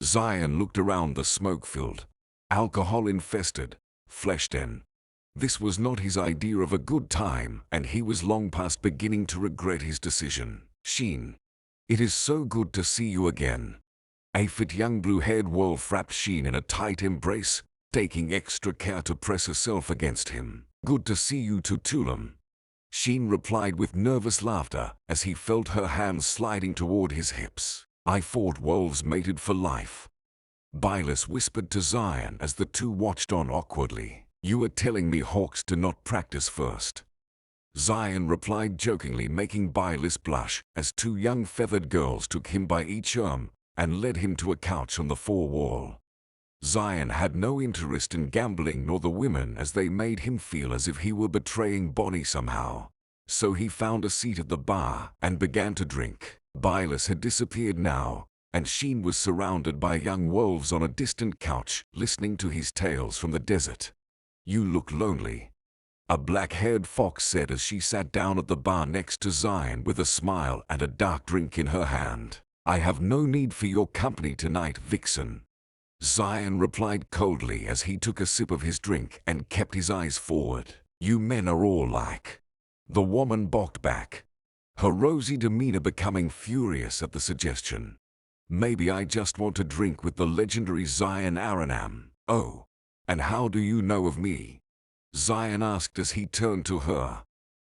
Xion looked around the smoke-filled, alcohol-infested, flesh den. This was not his idea of a good time, and he was long past beginning to regret his decision. Xion, it is so good to see you again. A fit young blue-haired wolf wrapped Xion in a tight embrace, taking extra care to press herself against him. Good to see you too, Tulum. Xion replied with nervous laughter as he felt her hands sliding toward his hips. I thought wolves mated for life. Byleth whispered to Xion as the two watched on awkwardly. You are telling me hawks do not practice first? Xion replied jokingly, making Byleth blush as two young feathered girls took him by each arm and led him to a couch on the fore-wall. Xion had no interest in gambling nor the women, as they made him feel as if he were betraying Bonnie somehow. So he found a seat at the bar and began to drink. Byleth had disappeared now, and Xion was surrounded by young wolves on a distant couch, listening to his tales from the desert. You look lonely, a black-haired fox said as she sat down at the bar next to Xion with a smile and a dark drink in her hand. I have no need for your company tonight, Vixen. Xion replied coldly as he took a sip of his drink and kept his eyes forward. You men are all like. The woman balked back, her rosy demeanor becoming furious at the suggestion. Maybe I just want to drink with the legendary Xion Aranam. Oh, and how do you know of me? Xion asked as he turned to her.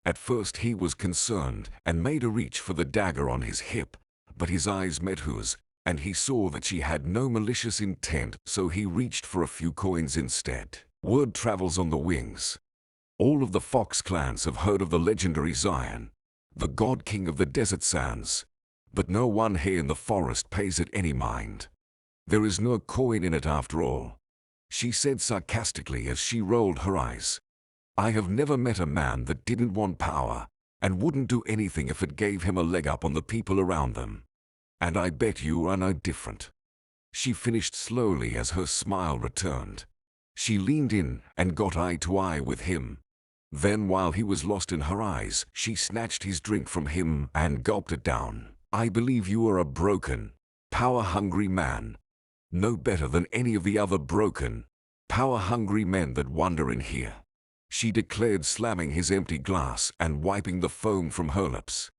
At first he was concerned and made a reach for the dagger on his hip, but his eyes met hers, and he saw that she had no malicious intent, so he reached for a few coins instead. Word travels on the wings. All of the Fox clans have heard of the legendary Xion, the god king of the desert sands, but no one here in the forest pays it any mind. There is no coin in it after all, she said sarcastically as she rolled her eyes. I have never met a man that didn't want power and wouldn't do anything if it gave him a leg up on the people around them. And I bet you are no different. She finished slowly as her smile returned. She leaned in and got eye to eye with him. Then, while he was lost in her eyes, she snatched his drink from him and gulped it down. I believe you are a broken, power-hungry man. No better than any of the other broken, power-hungry men that wander in here, she declared, slamming his empty glass and wiping the foam from her lips.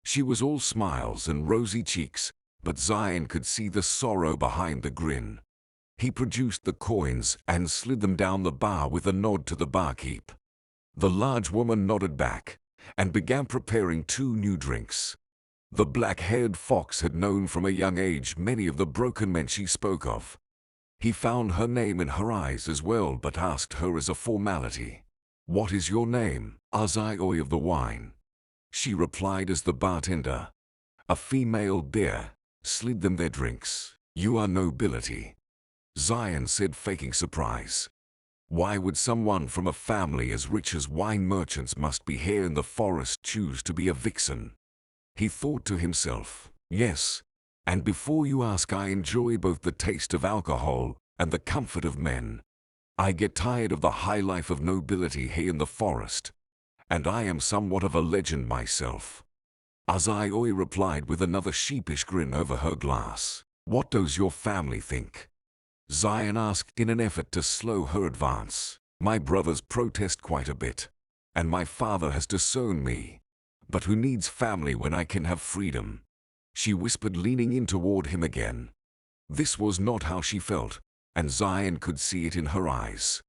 She was all smiles and rosy cheeks, but Xion could see the sorrow behind the grin. He produced the coins and slid them down the bar with a nod to the barkeep. The large woman nodded back and began preparing 2 new drinks. The black-haired fox had known from a young age many of the broken men she spoke of. He found her name in her eyes as well, but asked her as a formality. What is your name? Azioi of the wine. She replied as the bartender, a female bear, slid them their drinks. You are nobility, Xion said, faking surprise. Why would someone from a family as rich as wine merchants must be here in the forest choose to be a vixen? He thought to himself, yes, and before you ask, I enjoy both the taste of alcohol and the comfort of men. I get tired of the high life of nobility here in the forest, and I am somewhat of a legend myself. Azioi replied with another sheepish grin over her glass. What does your family think? Xion asked in an effort to slow her advance. My brothers protest quite a bit, and my father has disowned me. But who needs family when I can have freedom? She whispered, leaning in toward him again. This was not how she felt, and Xion could see it in her eyes.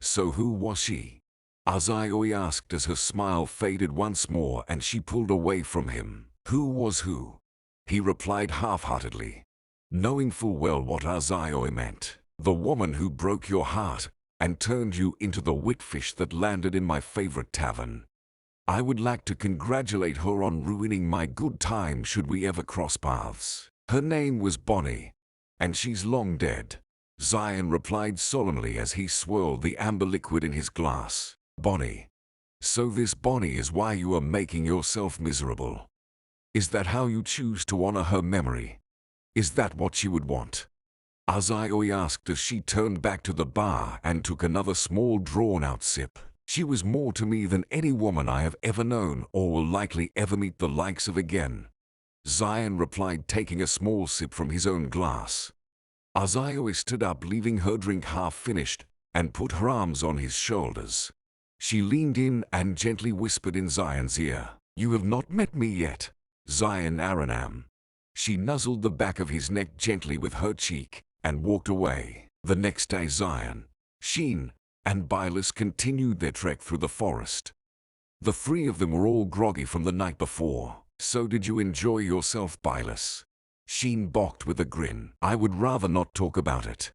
So who was she? Azioi asked as her smile faded once more and she pulled away from him. Who was who? He replied half-heartedly, knowing full well what Azioi meant. The woman who broke your heart and turned you into the whitfish that landed in my favorite tavern. I would like to congratulate her on ruining my good time should we ever cross paths. Her name was Bonnie, and she's long dead, Xion replied solemnly as he swirled the amber liquid in his glass. Bonnie. So this Bonnie is why you are making yourself miserable. Is that how you choose to honor her memory? Is that what she would want? Azioi asked as she turned back to the bar and took another small drawn-out sip. She was more to me than any woman I have ever known or will likely ever meet the likes of again, Xion replied, taking a small sip from his own glass. Azio stood up, leaving her drink half finished, and put her arms on his shoulders. She leaned in and gently whispered in Xion's ear, "You have not met me yet, Xion Aranam." She nuzzled the back of his neck gently with her cheek and walked away. The next day Xion, Xion, and Bylus continued their trek through the forest. The three of them were all groggy from the night before. "So did you enjoy yourself, Bylus?" Xion balked with a grin. "I would rather not talk about it."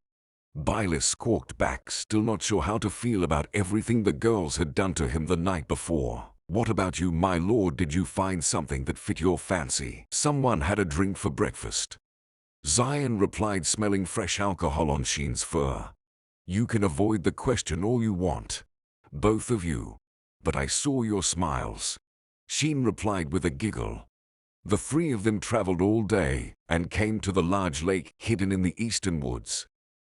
Bylus squawked back, still not sure how to feel about everything the girls had done to him the night before. "What about you, my lord? Did you find something that fit your fancy? Someone had a drink for breakfast." Xion replied, smelling fresh alcohol on Xion's fur. "You can avoid the question all you want, both of you, but I saw your smiles." Xion replied with a giggle. The three of them traveled all day and came to the large lake hidden in the eastern woods.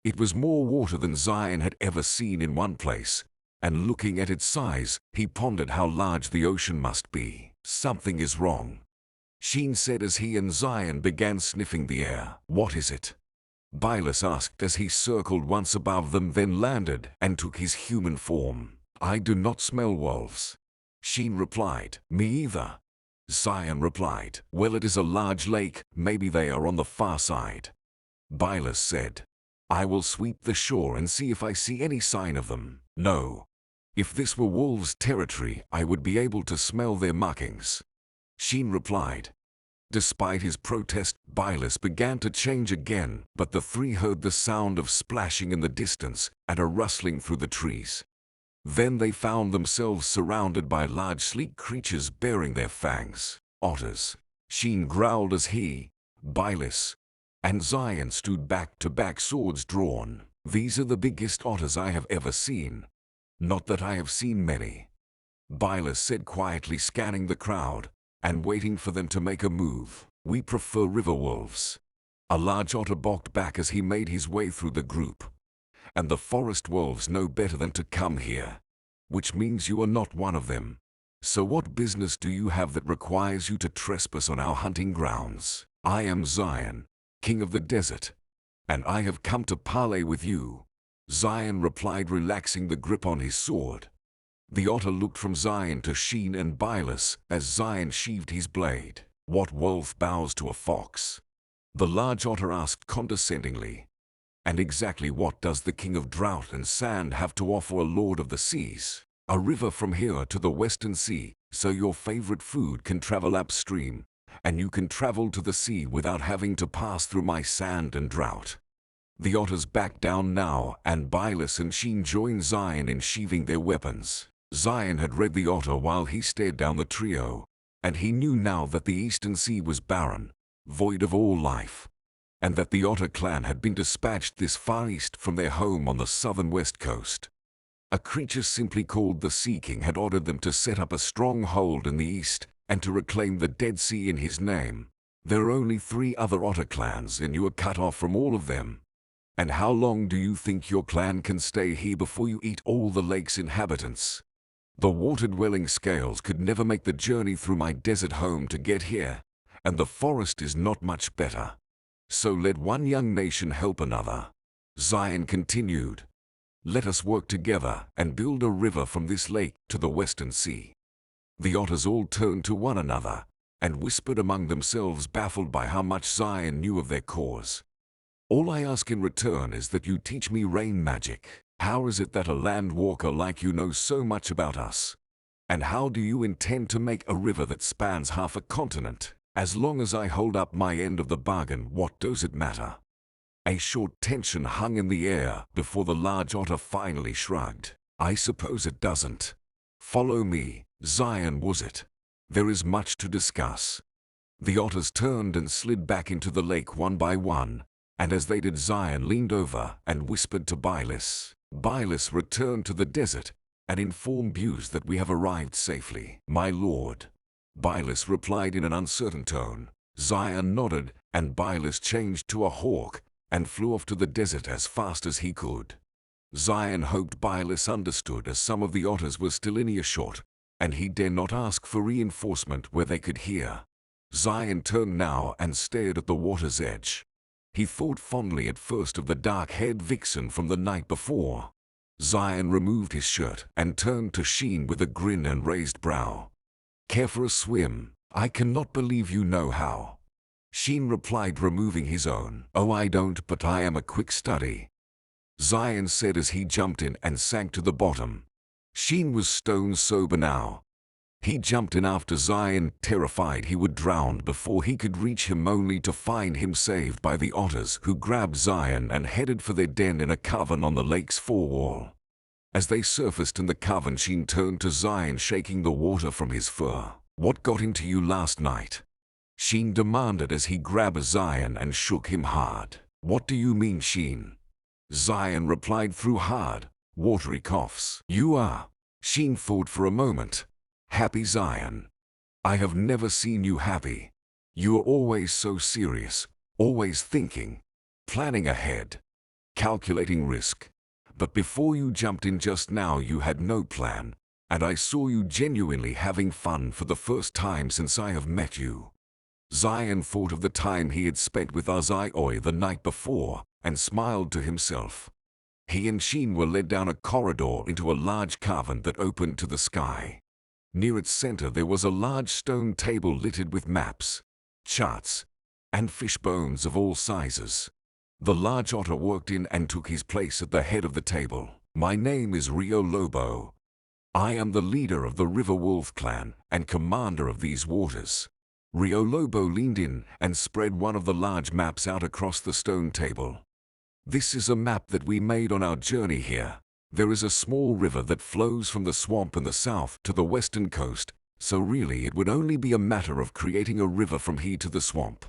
It was more water than Xion had ever seen in one place, and looking at its size, he pondered how large the ocean must be. "Something is wrong," Xion said as he and Xion began sniffing the air. "What is it?" Bylus asked as he circled once above them, then landed and took his human form. "I do not smell wolves," Xion replied. "Me either," Xion replied. "Well, it is a large lake, maybe they are on the far side," Bylus said. "I will sweep the shore and see if I see any sign of them." "No. If this were wolves' territory, I would be able to smell their markings," Xion replied. Despite his protest, Bylus began to change again, but the three heard the sound of splashing in the distance and a rustling through the trees. Then they found themselves surrounded by large, sleek creatures bearing their fangs. "Otters," Xion growled as he, Bylus, and Xion stood back to back, swords drawn. "These are the biggest otters I have ever seen." "Not that I have seen many," Bylus said quietly, scanning the crowd and waiting for them to make a move. "We prefer river wolves." A large otter balked back as he made his way through the group. "And the forest wolves know better than to come here, which means you are not one of them. So what business do you have that requires you to trespass on our hunting grounds?" "I am Xion, king of the desert, and I have come to parley with you," Xion replied, relaxing the grip on his sword. The otter looked from Xion to Xion and Bylus as Xion sheathed his blade. "What wolf bows to a fox?" the large otter asked condescendingly. "And exactly what does the king of drought and sand have to offer a lord of the seas?" "A river from here to the western sea, so your favorite food can travel upstream, and you can travel to the sea without having to pass through my sand and drought." The otters backed down now, and Bylus and Xion joined Xion in sheathing their weapons. Xion had read the otter while he stared down the trio, and he knew now that the eastern sea was barren, void of all life, and that the otter clan had been dispatched this far east from their home on the southern west coast. A creature simply called the Sea King had ordered them to set up a stronghold in the east and to reclaim the Dead Sea in his name. There are only 3 other otter clans, and you are cut off from all of them. And how long do you think your clan can stay here before you eat all the lake's inhabitants? The water-dwelling scales could never make the journey through my desert home to get here, and the forest is not much better. So let one young nation help another." Xion continued. "Let us work together and build a river from this lake to the western sea." The otters all turned to one another and whispered among themselves, baffled by how much Xion knew of their cause. "All I ask in return is that you teach me rain magic. How is it that a land walker like you knows so much about us? And how do you intend to make a river that spans half a continent? As long as I hold up my end of the bargain, what does it matter?" A short tension hung in the air before the large otter finally shrugged. "I suppose it doesn't. Follow me, Xion, was it? There is much to discuss." The otters turned and slid back into the lake one by one, and as they did, Xion leaned over and whispered to Bylus. Bylus returned to the desert and informed Buse that we have arrived safely. "My lord," Bylus replied in an uncertain tone. Xion nodded, and Bylus changed to a hawk and flew off to the desert as fast as he could. Xion hoped Bylus understood, as some of the otters were still in earshot, and he dare not ask for reinforcement where they could hear. Xion turned now and stared at the water's edge. He thought fondly at first of the dark-haired vixen from the night before. Xion removed his shirt and turned to Xion with a grin and raised brow. "Care for a swim? I cannot believe you know how." Xion replied, removing his own. "Oh, I don't, but I am a quick study," Xion said as he jumped in and sank to the bottom. Xion was stone sober now. He jumped in after Xion, terrified he would drown before he could reach him, only to find him saved by the otters, who grabbed Xion and headed for their den in a cavern on the lake's forewall. As they surfaced in the cavern, Xion turned to Xion, shaking the water from his fur. "What got into you last night?" Xion demanded as he grabbed Xion and shook him hard. "What do you mean, Xion?" Xion replied through hard, watery coughs. "You are." Xion thought for a moment. "Happy, Xion? I have never seen you happy. You are always so serious, always thinking, planning ahead, calculating risk. But before you jumped in just now you had no plan, and I saw you genuinely having fun for the first time since I have met you." Xion thought of the time he had spent with Xioi the night before, and smiled to himself. He and Xion were led down a corridor into a large cavern that opened to the sky. Near its center there was a large stone table littered with maps, charts, and fish bones of all sizes. The large otter walked in and took his place at the head of the table. "My name is Rio Lobo. I am the leader of the River Wolf clan and commander of these waters." Rio Lobo leaned in and spread one of the large maps out across the stone table. "This is a map that we made on our journey here. There is a small river that flows from the swamp in the south to the western coast, so really it would only be a matter of creating a river from here to the swamp."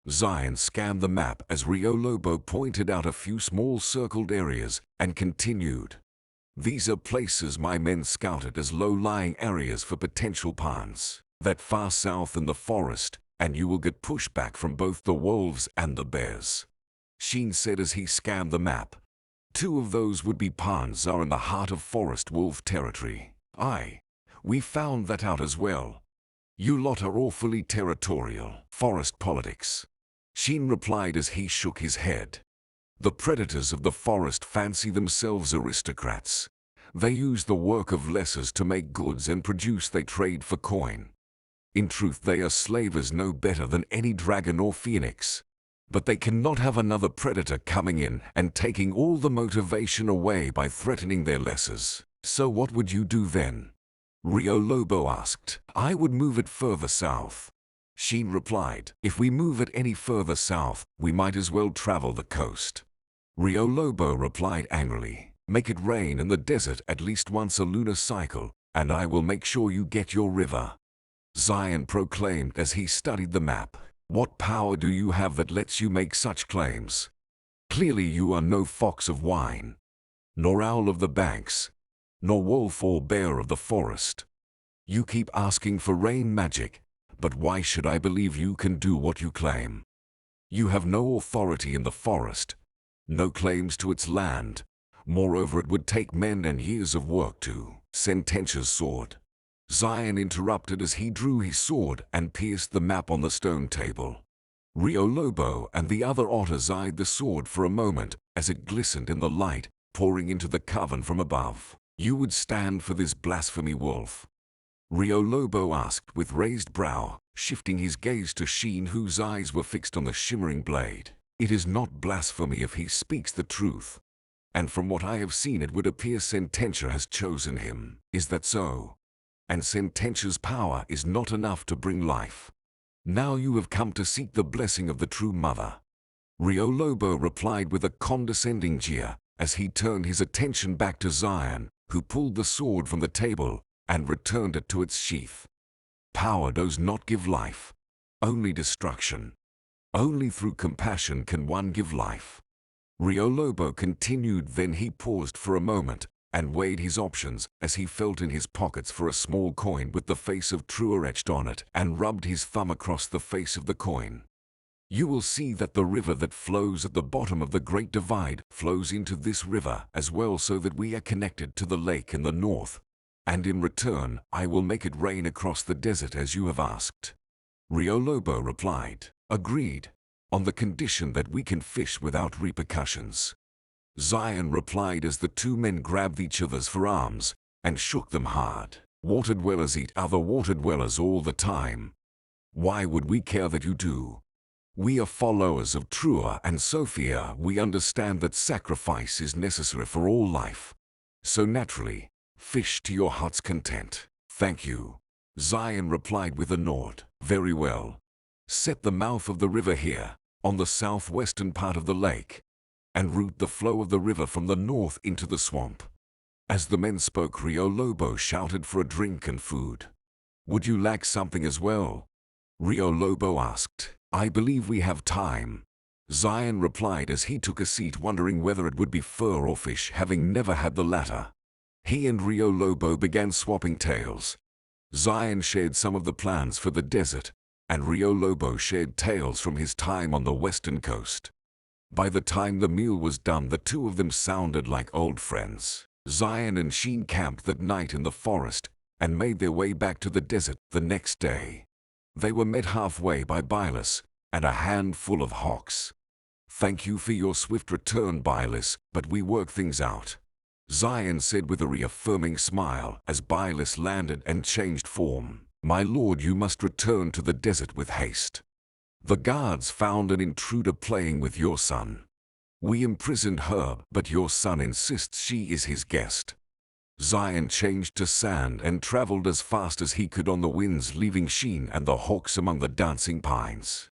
Xion scanned the map as Rio Lobo pointed out a few small circled areas and continued. "These are places my men scouted as low-lying areas for potential ponds. That far south in the forest, and you will get pushback from both the wolves and the bears," Xion said as he scanned the map. "Two of those would-be ponds are in the heart of forest wolf territory. We found that out as well. You lot are awfully territorial." "Forest politics," Xion replied as he shook his head. "The predators of the forest fancy themselves aristocrats. They use the work of lessers to make goods and produce they trade for coin. In truth, they are slavers no better than any dragon or phoenix. But they cannot have another predator coming in and taking all the motivation away by threatening their lessers." "So what would you do then?" Rio Lobo asked. "I would move it further south," Xion replied. "If we move it any further south, we might as well travel the coast." Rio Lobo replied angrily. "Make it rain in the desert at least once a lunar cycle, and I will make sure you get your river," Xion proclaimed as he studied the map. "What power do you have that lets you make such claims? Clearly you are no fox of wine, nor owl of the banks, nor wolf or bear of the forest. You keep asking for rain magic, but why should I believe you can do what you claim? You have no authority in the forest, no claims to its land. Moreover, it would take men and years of work to Sententia's sword." Xion interrupted as he drew his sword and pierced the map on the stone table. Rio Lobo and the other otters eyed the sword for a moment as it glistened in the light pouring into the cavern from above. "You would stand for this blasphemy, wolf?" Rio Lobo asked with raised brow, shifting his gaze to Xion, whose eyes were fixed on the shimmering blade. "It is not blasphemy if he speaks the truth. And from what I have seen, it would appear Sententia has chosen him. Is that so? And Sententia's power is not enough to bring life. Now you have come to seek the blessing of the true mother." Rio Lobo replied with a condescending jeer as he turned his attention back to Xion, who pulled the sword from the table and returned it to its sheath. "Power does not give life, only destruction. Only through compassion can one give life." Rio Lobo continued. Then he paused for a moment and weighed his options as he felt in his pockets for a small coin with the face of Truer etched on it and rubbed his thumb across the face of the coin. "You will see that the river that flows at the bottom of the Great Divide flows into this river as well, so that we are connected to the lake in the north. And in return, I will make it rain across the desert as you have asked." Rio Lobo replied. "Agreed. on the condition that we can fish without repercussions." Xion replied as the two men grabbed each other's forearms and shook them hard. "Water dwellers eat other water dwellers all the time. Why would we care that you do? We are followers of Trua and Sophia. We understand that sacrifice is necessary for all life. So naturally, fish to your heart's content." "Thank you," Xion replied with a nod. "Very well. Set the mouth of the river here, on the southwestern part of the lake, and route the flow of the river from the north into the swamp." As the men spoke, Rio Lobo shouted for a drink and food. "Would you like something as well?" Rio Lobo asked. "I believe we have time," Xion replied as he took a seat, wondering whether it would be fur or fish, having never had the latter. He and Rio Lobo began swapping tales. Xion shared some of the plans for the desert, and Rio Lobo shared tales from his time on the western coast. By the time the meal was done, the two of them sounded like old friends. Xion and Xion camped that night in the forest and made their way back to the desert the next day. They were met halfway by Bylus and a handful of hawks. "Thank you for your swift return, Bylus, but we worked things out," Xion said with a reaffirming smile as Bylus landed and changed form. "My lord, you must return to the desert with haste. The guards found an intruder playing with your son. We imprisoned her, but your son insists she is his guest." Xion changed to sand and traveled as fast as he could on the winds, leaving Xion and the hawks among the dancing pines.